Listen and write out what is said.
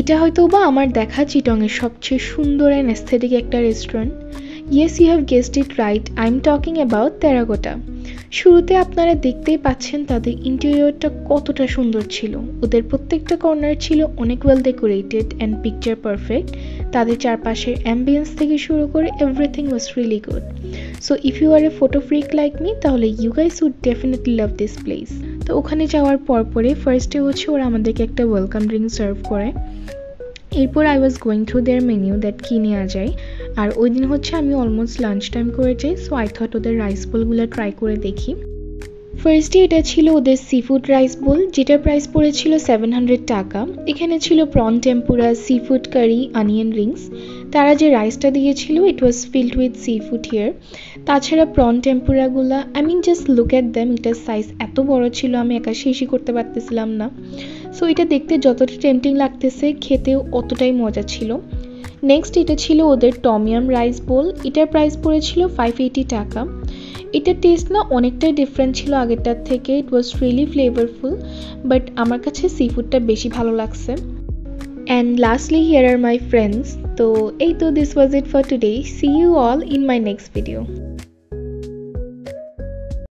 এটা হয়তোবা আমার দেখা চিটংয়ের সবচেয়ে সুন্দর অ্যান্ড এস্থেটিক একটা restaurant. Yes, you have guessed it right, I am talking about Terracotta. শুরুতে আপনারা দেখতেই পাচ্ছেন তাদের ইন্টেরিয়রটা কতটা সুন্দর ছিল। ওদের প্রত্যেকটা কর্নার ছিল অনেক well decorated and picture perfect. তাদের চারপাশের অ্যাম্বিয়েন্স থেকে শুরু করে everything was really good. So if you are a photo freak like me, তাহলে you guys would definitely love this place. তো ওখানে যাওয়ার পরে ফার্স্টে হচ্ছে ওরা আমাদেরকে একটা ওয়েলকাম ড্রিঙ্ক সার্ভ করে। এরপর I was going through their menu that কী নেওয়া যায়। আর ওই দিন হচ্ছে আমি অলমোস্ট লাঞ্চ টাইম করে যাই, সো আই থট ওদের রাইস বোলগুলো ট্রাই করে দেখি। ফার্স্টে এটা ছিল ওদের সি ফুড রাইস বোল, যেটার প্রাইস পড়েছিল 700 টাকা। এখানে ছিল prawn tempura, seafood curry, onion rings. তারা যে রাইসটা দিয়েছিল it was filled with seafood here. তাছাড়া প্রন টেম্পুরাগুলো I mean just look at them, এটার সাইজ এত বড় ছিল আমি একা শেষই করতে পারতেছিলাম না। সো এটা দেখতে যতটা টেম্পটিং লাগতেছে, খেতেও অতটাই মজা ছিল। নেক্সট এটা ছিল ওদের টমিয়াম রাইস বোল, এটার প্রাইস পড়েছিল 580 টাকা। এটার টেস্ট না অনেকটাই ডিফারেন্ট ছিল আগেরটার থেকে, it was really flavourful, but আমার কাছে সি ফুডটা বেশি ভালো লাগছে। And lastly here are my friends. তো এই তো this was it for today, see you all in my next video.